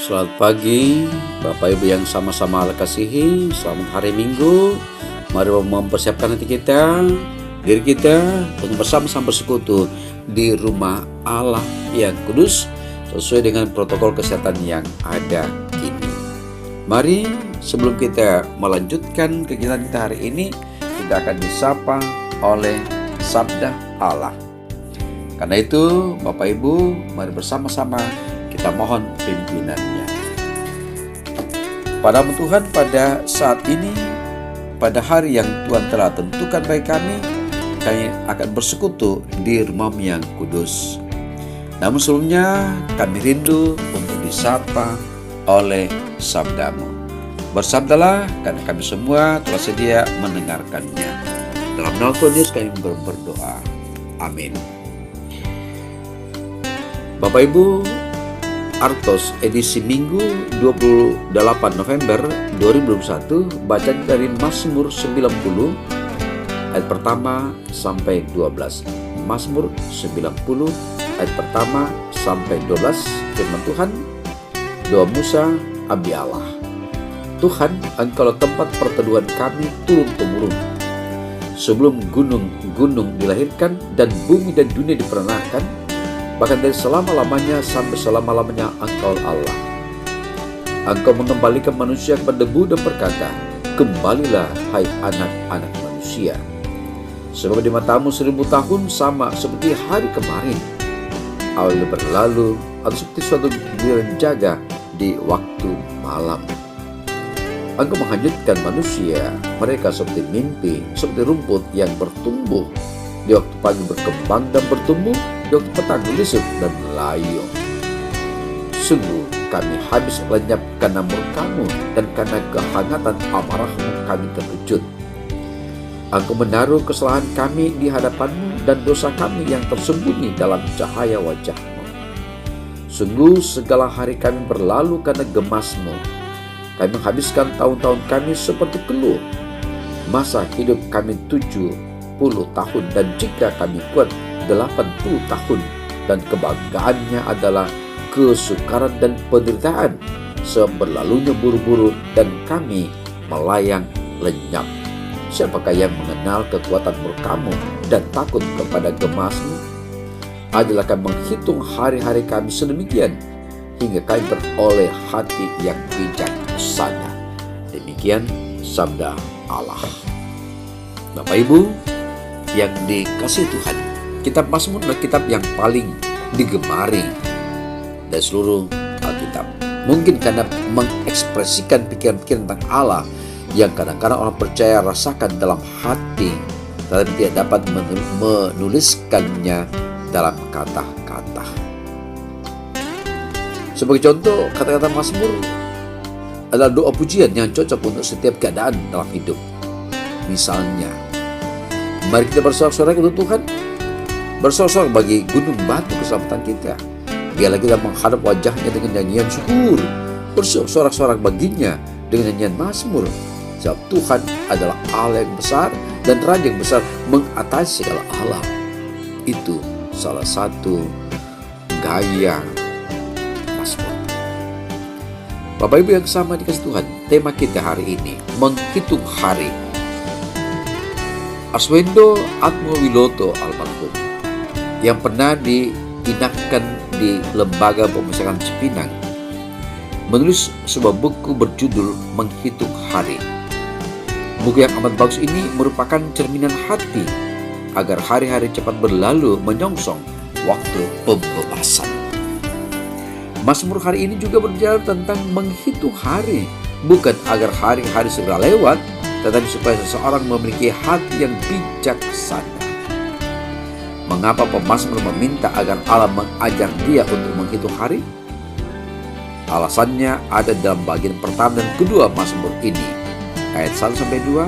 Selamat pagi, Bapak Ibu yang sama-sama Allah kasihi. Selamat hari Minggu. Mari mempersiapkan hati kita, diri kita untuk bersama-sama bersekutu di rumah Allah yang kudus sesuai dengan protokol kesehatan yang ada kini. Mari sebelum kita melanjutkan kegiatan kita hari ini, kita akan disapa oleh Sabda Allah. Karena itu, Bapak Ibu, mari bersama-sama kita mohon pimpinannya. Pada Tuhan, pada saat ini, pada hari yang Tuhan telah tentukan bagi kami akan bersekutu di rumah-Mu yang kudus. Namun sebelumnya kami rindu untuk disapa oleh sabda-Mu. Bersabdalah, karena kami semua telah sedia mendengarkannya. Dalam nama Tuhan Yesus kami berdoa. Amin. Bapak Ibu, Artos edisi Minggu 28 November 2021, bacaan dari Mazmur 90 ayat pertama sampai 12. Mazmur 90 ayat pertama sampai 12. Firman Tuhan, doa Musa, abdi Allah. Tuhan, Engkaulah tempat perteduhan kami turun-temurun. Sebelum gunung-gunung dilahirkan dan bumi dan dunia diperanahkan, bahkan dari selama-lamanya sampai selama-lamanya Engkau Allah. Engkau mengembalikan manusia kepada debu dan berkata, kembalilah hai anak-anak manusia. Sebab di matamu 1000 tahun sama seperti hari kemarin, awal berlalu atau seperti suatu giliran jaga di waktu malam. Engkau menghanyutkan manusia, mereka seperti mimpi, seperti rumput yang bertumbuh. Di waktu pagi berkembang dan bertumbuh, di waktu petang melisut dan layu. Sungguh kami habis lenyap karena murka-Mu, dan karena kehangatan amarah-Mu kami terkejut. Engkau menaruh kesalahan kami di hadapan-Mu dan dosa kami yang tersembunyi dalam cahaya wajah-Mu. Sungguh segala hari kami berlalu karena gemas-Mu. Kami menghabiskan tahun-tahun kami seperti keluh. Masa hidup kami 70 tahun, dan jika kami kuat 80 tahun, dan kebanggaannya adalah kesukaran dan penderitaan, berlalunya buru-buru dan kami melayang lenyap. Siapakah yang mengenal kekuatan murka-Mu dan takut kepada gemas-Mu? Adalah kami menghitung hari-hari kami sedemikian hingga kami beroleh hati yang bijaksana. Demikian sabda Allah. Bapak Ibu yang dikasihi Tuhan, kitab Mazmur adalah kitab yang paling digemari dari seluruh Alkitab. Mungkin karena mengekspresikan pikiran-pikiran tentang Allah yang kadang-kadang orang percaya rasakan dalam hati, tetapi tidak dapat menuliskannya dalam kata-kata. Sebagai contoh, kata-kata Mazmur adalah doa pujian yang cocok untuk setiap keadaan dalam hidup. Misalnya, mari kita bersorak-sorai untuk Tuhan, bersorak-sorai bagi gunung batu keselamatan kita. Biarlah kita menghadap wajah-Nya dengan nyanyian syukur, bersorak-sorai baginya dengan nyanyian mazmur. Sebab Tuhan adalah Allah yang besar dan Raja yang besar mengatasi segala Allah. Itu salah satu gaya mazmur. Bapak Ibu yang sama dikasih Tuhan, tema kita hari ini menghitung hari. Arswendo Atmowiloto almarhum yang pernah diinakkan di Lembaga Pemusyakan Cipinang menulis sebuah buku berjudul Menghitung Hari. Buku yang amat bagus ini merupakan cerminan hati agar hari-hari cepat berlalu menyongsong waktu pembebasan. Mazmur hari ini juga berbicara tentang menghitung hari, bukan agar hari-hari segera lewat, tetapi supaya seseorang memiliki hati yang bijaksana. Mengapa pemazmur meminta agar Allah mengajar dia untuk menghitung hari? Alasannya ada dalam bagian pertama dan kedua mazmur ini, ayat 1-2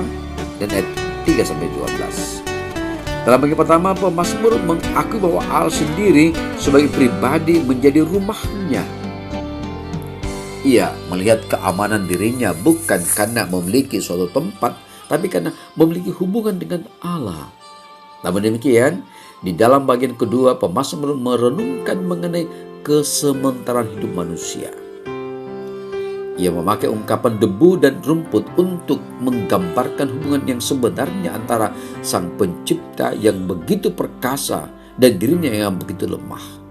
dan ayat 3-12. Dalam bagian pertama, pemazmur mengakui bahwa Allah sendiri sebagai pribadi menjadi rumahnya. Ia melihat keamanan dirinya bukan karena memiliki suatu tempat, tapi karena memiliki hubungan dengan Allah. Namun demikian, di dalam bagian kedua, pemazmur merenungkan mengenai kesementaraan hidup manusia. Ia memakai ungkapan debu dan rumput untuk menggambarkan hubungan yang sebenarnya antara Sang Pencipta yang begitu perkasa dan dirinya yang begitu lemah.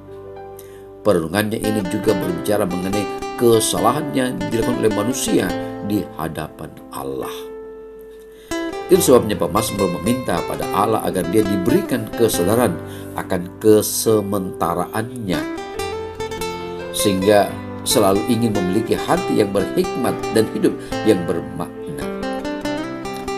Perenungannya ini juga berbicara mengenai kesalahan yang dilakukan oleh manusia di hadapan Allah. Itu sebabnya pemazmur meminta pada Allah agar dia diberikan kesadaran akan kesementaraannya, sehingga selalu ingin memiliki hati yang berhikmat dan hidup yang bermakna.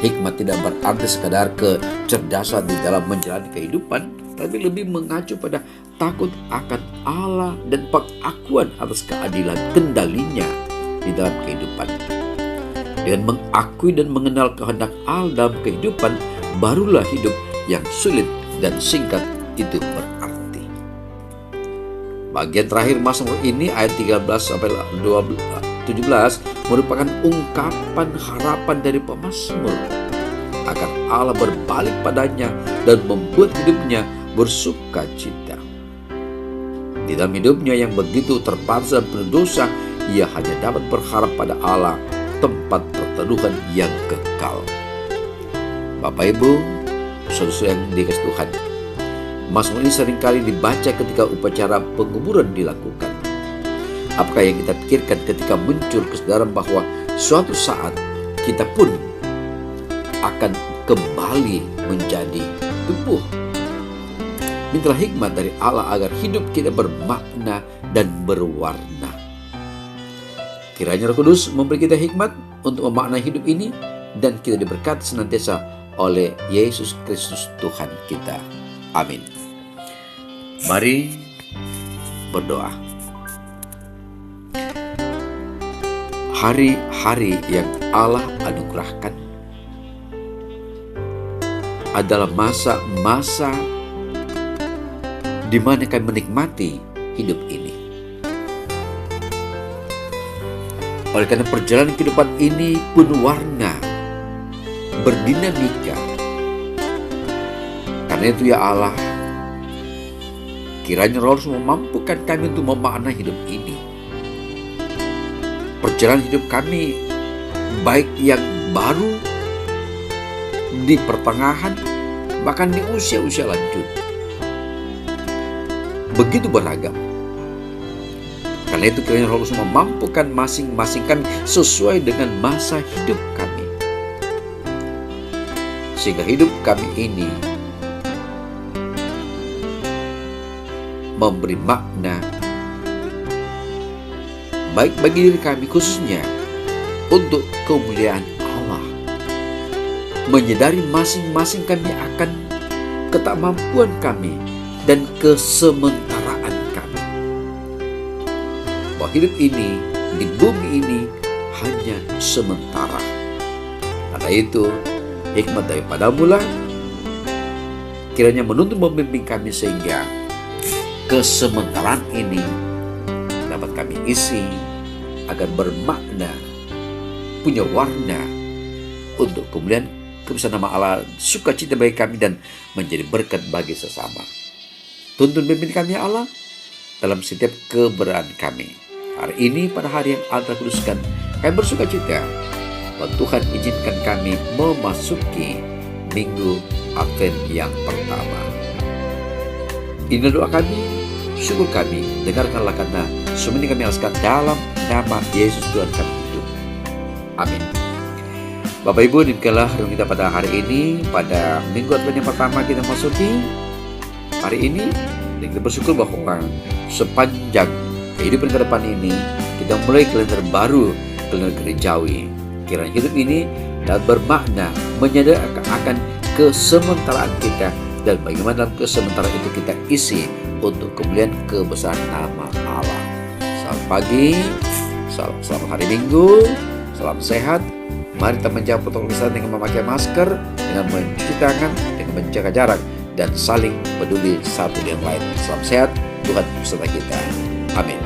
Hikmat tidak berarti sekadar kecerdasan di dalam menjalani kehidupan, tapi lebih mengacu pada takut akan Allah dan pengakuan atas keadilan kendalinya di dalam kehidupan. Dengan mengakui dan mengenal kehendak Allah dalam kehidupan, barulah hidup yang sulit dan singkat itu berarti. Bagian terakhir Mazmur ini ayat 13-17 merupakan ungkapan harapan dari pemazmur agar Allah berbalik padanya dan membuat hidupnya bersuka cita. Di dalam hidupnya yang begitu terpaksa dan penuh dosa, ia hanya dapat berharap pada Allah, tempat perteduhan yang kekal. Bapak Ibu, saudara yang dikasihi Tuhan, Mazmur ini seringkali dibaca ketika upacara penguburan dilakukan. Apakah yang kita pikirkan ketika muncul kesadaran bahwa suatu saat kita pun akan kembali menjadi tubuh? Mintalah hikmat dari Allah agar hidup kita bermakna dan berwarna. Kiranya Roh Kudus memberi kita hikmat untuk memaknai hidup ini, dan kita diberkati senantiasa oleh Yesus Kristus Tuhan kita. Amin. Mari berdoa. Hari-hari yang Allah anugerahkan adalah masa-masa di mana kami menikmati hidup ini. Oleh karena perjalanan kehidupan ini penuh warna, berdinamika. Karena itu ya Allah, kiranya Roh memampukan kami untuk memaknai hidup ini. Perjalanan hidup kami, baik yang baru, di pertengahan, bahkan di usia-usia lanjut, begitu beragam. Karena itu kiranya Roh memampukan masing-masing kami sesuai dengan masa hidup kami, sehingga hidup kami ini memberi makna baik bagi diri kami khususnya untuk kemuliaan Allah, menyadari masing-masing kami akan ketakmampuan kami dan kesementaraan kami, bahwa hidup ini di bumi ini hanya sementara. Karena itu hikmat daripadamu lah kiranya menuntun membimbing kami, sehingga kesementaraan ini dapat kami isi agar bermakna, punya warna untuk kemuliaan kebesaran nama Allah, sukacita bagi kami dan menjadi berkat bagi sesama. Tuntun bimbing kami ya Allah dalam setiap keberadaan kami. Hari ini pada hari yang Allah kuduskan, kami bersukacita bahwa Tuhan izinkan kami memasuki minggu Advent yang pertama. Ini doa kami, syukur kami, dengarkanlah karena semua ini kami alaskan dalam nama Yesus Tuhan kami hidup. Amin. Bapak Ibu, demikianlah renungan kita pada hari ini, pada minggu Advent yang pertama kita masuki hari ini. Dan kita bersyukur bahwa sepanjang kehidupan ke depan ini kita mulai kalender baru, kalender gerejawi. Kiranya hidup ini dapat bermakna, menyadari akan kesementaraan kita, dan bagaimana dalam kesementaraan itu kita isi untuk kemuliaan kebesaran nama Allah. Selamat pagi, selamat hari Minggu, salam sehat. Mari kita menjaga protokol kesehatan dengan memakai masker, dengan mencuci tangan, dengan menjaga jarak, dan saling peduli satu dengan lain. Salam sehat, Tuhan beserta kita. Amin.